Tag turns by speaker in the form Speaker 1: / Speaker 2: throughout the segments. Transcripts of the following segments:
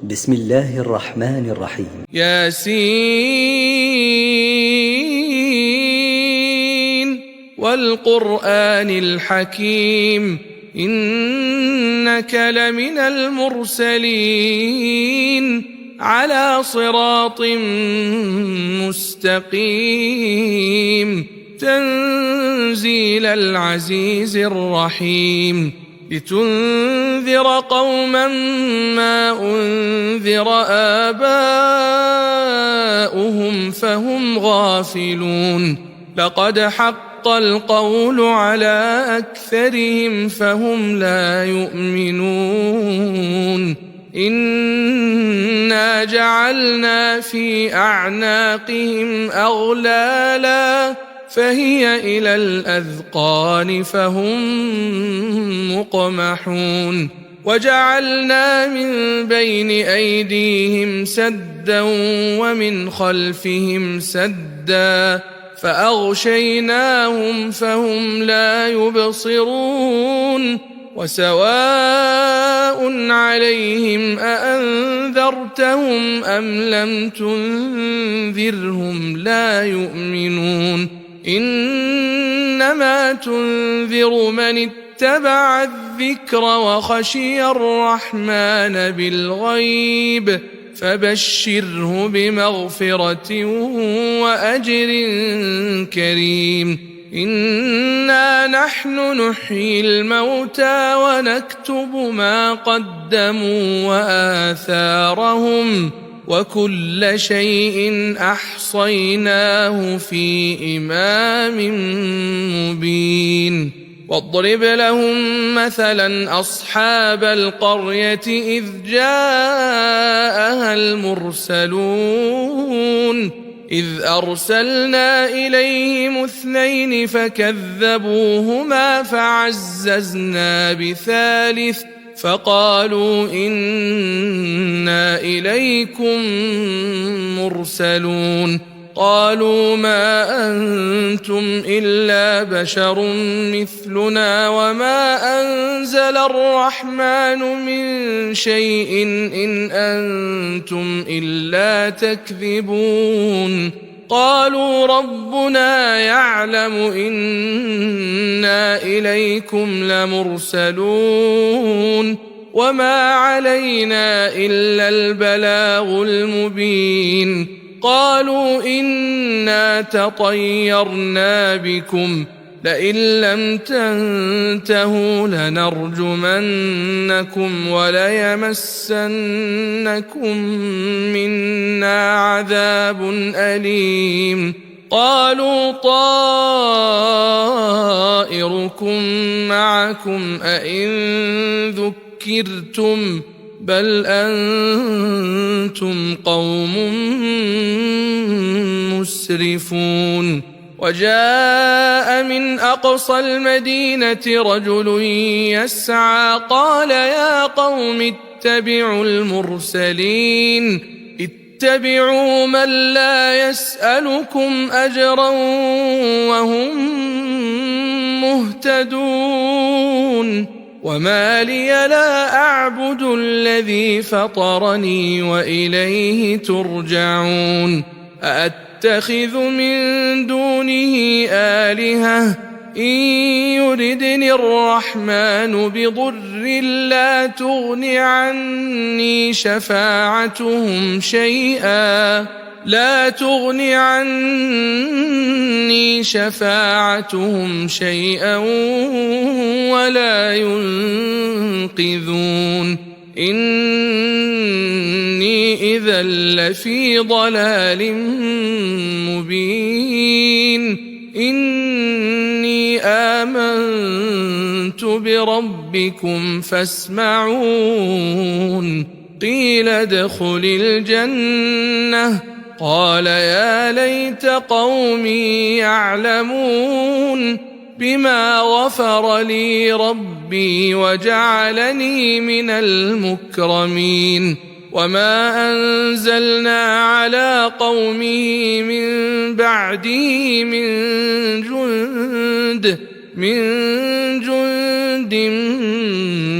Speaker 1: بسم الله الرحمن الرحيم.
Speaker 2: ياسين والقرآن الحكيم إنك لمن المرسلين على صراط مستقيم تنزيل العزيز الرحيم لتنذر قوما ما أنذر آباؤهم فهم غافلون لقد حق القول على أكثرهم فهم لا يؤمنون إنا جعلنا في أعناقهم أغلالا فهي إلى الأذقان فهم مقمحون وجعلنا من بين أيديهم سدا ومن خلفهم سدا فأغشيناهم فهم لا يبصرون وسواء عليهم أأنذرتهم أم لم تنذرهم لا يؤمنون إنما تنذر من اتبع الذكر وخشي الرحمن بالغيب فبشره بمغفرة وأجر كريم إنا نحن نحيي الموتى ونكتب ما قدموا وآثارهم وكل شيء أحصيناه في إمام مبين واضرب لهم مثلا أصحاب القرية إذ جاءها المرسلون إذ أرسلنا إليهم 2 فكذبوهما فعززنا بثالث فقالوا إنا إليكم مرسلون قالوا ما أنتم إلا بشر مثلنا وما أنزل الرحمن من شيء إن أنتم إلا تكذبون قالوا ربنا يعلم إنا إليكم لمرسلون وما علينا إلا البلاغ المبين قالوا إنا تطيرنا بكم لئن لم تنتهوا لنرجمنكم وليمسنكم منا عذاب أليم قالوا طائركم معكم أئن ذكرتم بل أنتم قوم مسرفون وجاء من أقصى المدينة رجل يسعى قال يا قوم اتبعوا المرسلين اتبعوا من لا يسألكم أجرا وهم مهتدون وما لي لا أعبد الذي فطرني وإليه ترجعون أأتخذ من دونه آلهة إن يردني الرحمن بضر لا تغن عني شفاعتهم شيئا ولا ينقذون إني إذا لفي ضلال مبين إني آمنت بربكم فاسمعون قيل ادخل الجنة قال يا ليت قومي يعلمون بما غفر لي ربي وجعلني من المكرمين وما أنزلنا على قومه من بعده من جند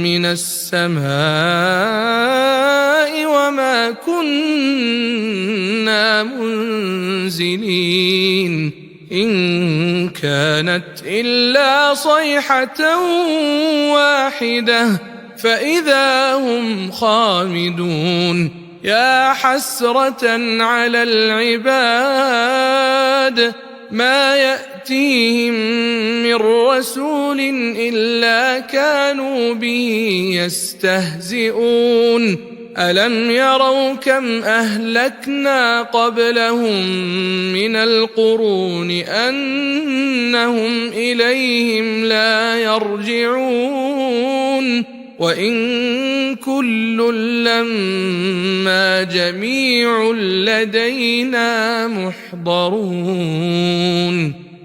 Speaker 2: من السماء وما وما كنا منزلين إن كانت إلا صيحة واحدة فإذا هم خامدون يا حسرة على العباد ما يأتيهم من رسول إلا كانوا به يستهزئون ألم يروا كم أهلكنا قبلهم من القرون أنهم إليهم لا يرجعون وإن كل لما جميع لدينا محضرون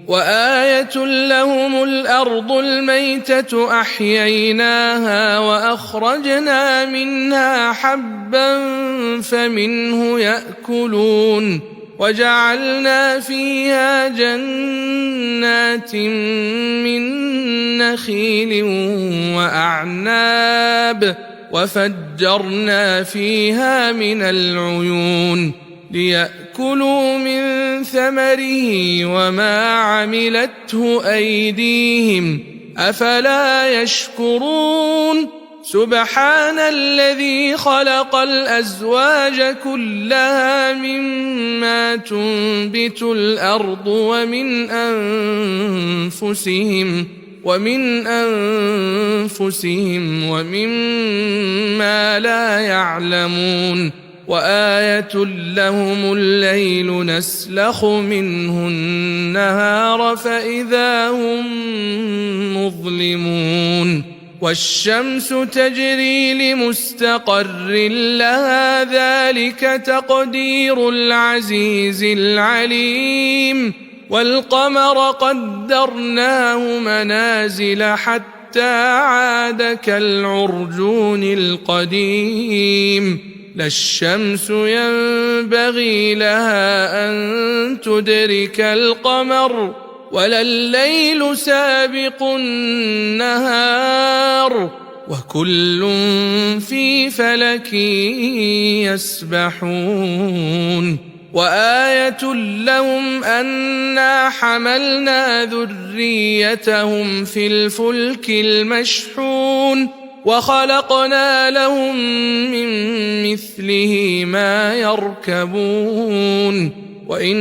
Speaker 2: وآية لهم الأرض الميتة أحييناها وأخرجنا منها حبا فمنه يأكلون وجعلنا فيها جنات من نخيل وأعناب وفجرنا فيها من العيون ليأكلوا من ثمره وما عملته أيديهم أفلا يشكرون سبحان الذي خلق الأزواج كلها مما تنبت الأرض ومن أنفسهم ومما لا يعلمون وآية لهم الليل نسلخ منه النهار فإذا هم مظلمون والشمس تجري لمستقر لها ذلك تقدير العزيز العليم والقمر قدرناه منازل حتى عاد كالعرجون القديم لا الشمس ينبغي لها أن تدرك القمر ولا الليل سابق النهار وكل في فلك يسبحون وآية لهم أنا حملنا ذريتهم في الفلك المشحون وخلقنا لهم من مثله ما يركبون وإن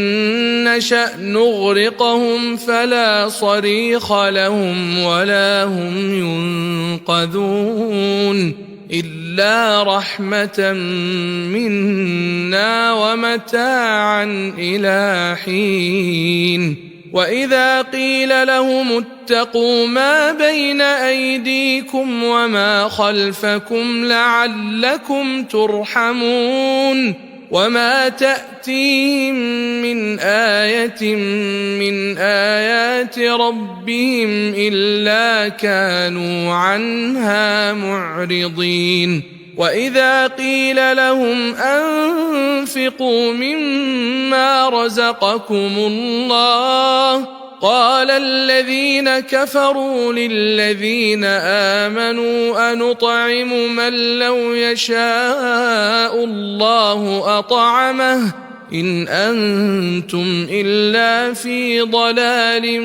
Speaker 2: نشأ نغرقهم فلا صريخ لهم ولا هم ينقذون إلا رحمة منا ومتاعا إلى حين وإذا قيل لهم اتقوا ما بين أيديكم وما خلفكم لعلكم ترحمون وما تأتيهم من آية من آيات ربهم إلا كانوا عنها معرضين وإذا قيل لهم أنفقوا مما رزقكم الله قال الذين كفروا للذين آمنوا أنطعم من لو يشاء الله أطعمه إن أنتم إلا في ضلال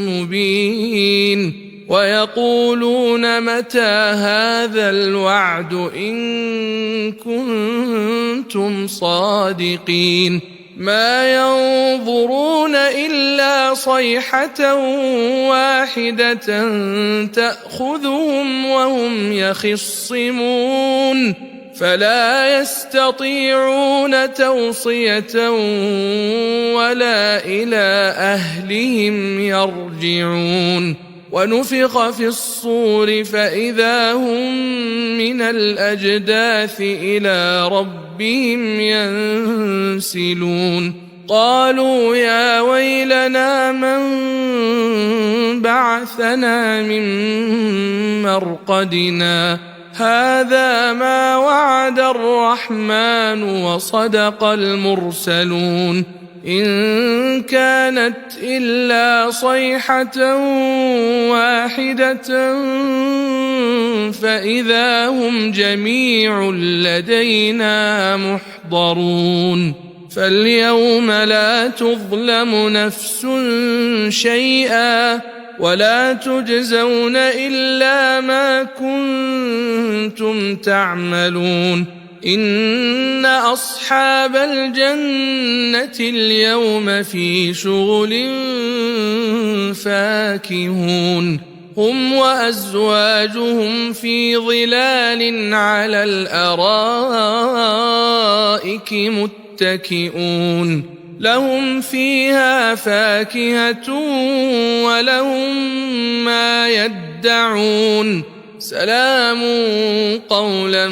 Speaker 2: مبين ويقولون متى هذا الوعد إن كنتم صادقين ما ينظرون إلا صيحة واحدة تأخذهم وهم يخصمون فلا يستطيعون توصية ولا إلى أهلهم يرجعون ونفخ في الصور فإذا هم من الأجداث إلى ربهم ينسلون قالوا يا ويلنا من بعثنا من مرقدنا هذا ما وعد الرحمن وصدق المرسلون إن كانت إلا صيحة واحدة فإذا هم جميع لدينا محضرون فاليوم لا تظلم نفس شيئا ولا تجزون إلا ما كنتم تعملون إن أصحاب الجنة اليوم في شغل فاكهون هم وأزواجهم في ظلال على الأرائك متكئون لهم فيها فاكهة ولهم ما يدعون سلام قولا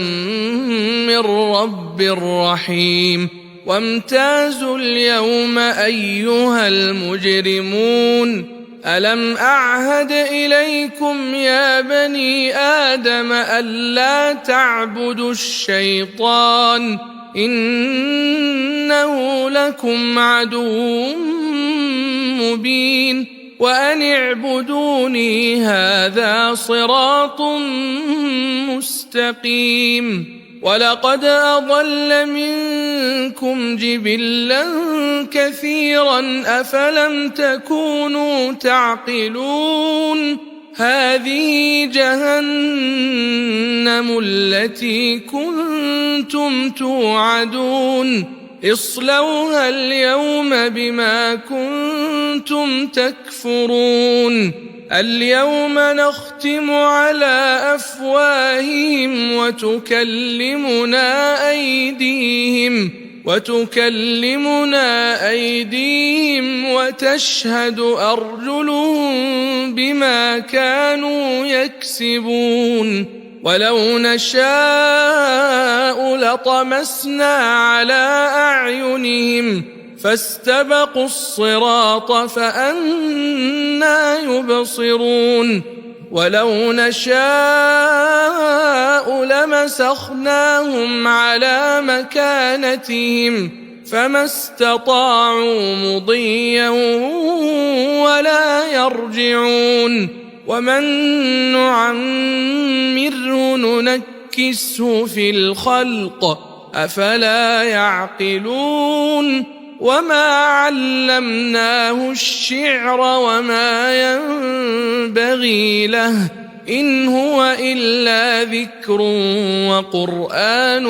Speaker 2: من رب رحيم وامتازوا اليوم أيها المجرمون ألم أعهد إليكم يا بني آدم ألا تعبدوا الشيطان إنه لكم عدو مبين وأن اعبدوني هذا صراط مستقيم ولقد أضل منكم جبلا كثيرا أفلم تكونوا تعقلون هذه جهنم التي كنتم توعدون اصلوها اليوم بما كنتم تكفرون اليوم نختم على أفواههم وتكلمنا أيديهم وتشهد أرجلهم بما كانوا يكسبون ولو نشاء لطمسنا على أعينهم فاستبقوا الصراط فأنى يبصرون ولو نشاء لمسخناهم على مكانتهم فما استطاعوا مضيا ولا يرجعون ومن نعمره ننكسه في الخلق أفلا يعقلون وما علمناه الشعر وما ينبغي له إن هو إلا ذكر وقرآن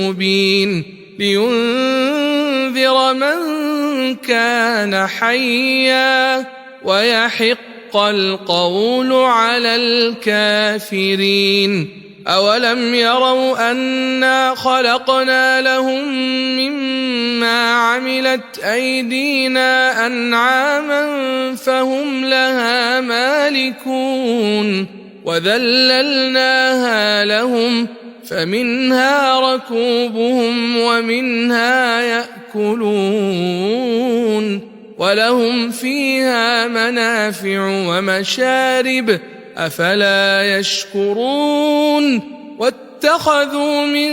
Speaker 2: مبين لينذر من كان حيا ويحق القول على الكافرين أولم يروا أنا خلقنا لهم مما عملت أيدينا أنعاما فهم لها مالكون وذللناها لهم فمنها ركوبهم ومنها يأكلون ولهم فيها منافع ومشارب أفلا يشكرون واتخذوا من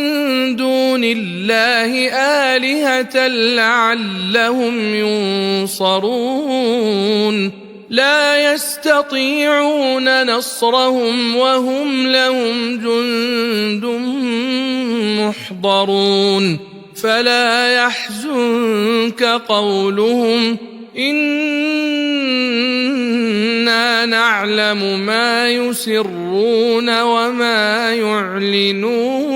Speaker 2: دون الله آلهة لعلهم ينصرون لا يستطيعون نصرهم وهم لهم جند محضرون فلا يحزنك قولهم إنا نعلم ما يسرون وما يعلنون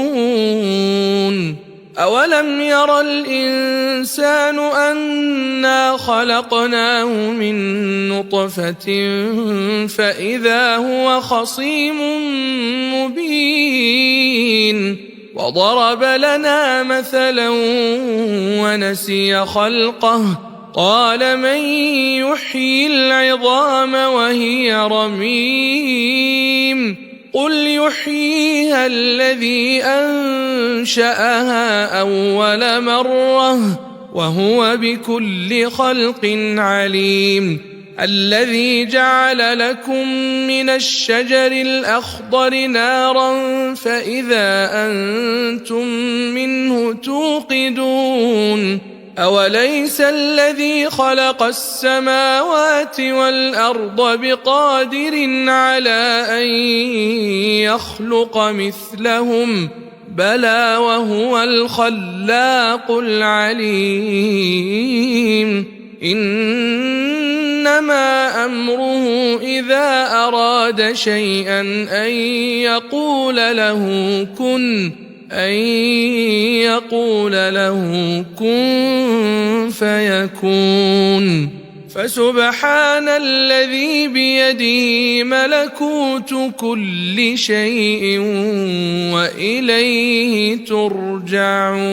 Speaker 2: أولم ير الإنسان أنا خلقناه من نطفة فإذا هو خصيم مبين وضرب لنا مثلا ونسي خلقه قال من يحيي العظام وهي رميم قل يحييها الذي أنشأها أول مرة وهو بكل خلق عليم الذي جعل لكم من الشجر الأخضر نارا فإذا أنتم منه توقدون أوليس الذي خلق السماوات والأرض بقادر على أن يخلق مثلهم بلى وهو الخلاق العليم إنما أمره إذا أراد شيئا أن يقول له كن فيكون فسبحان الذي بيده ملكوت كل شيء وإليه ترجعون.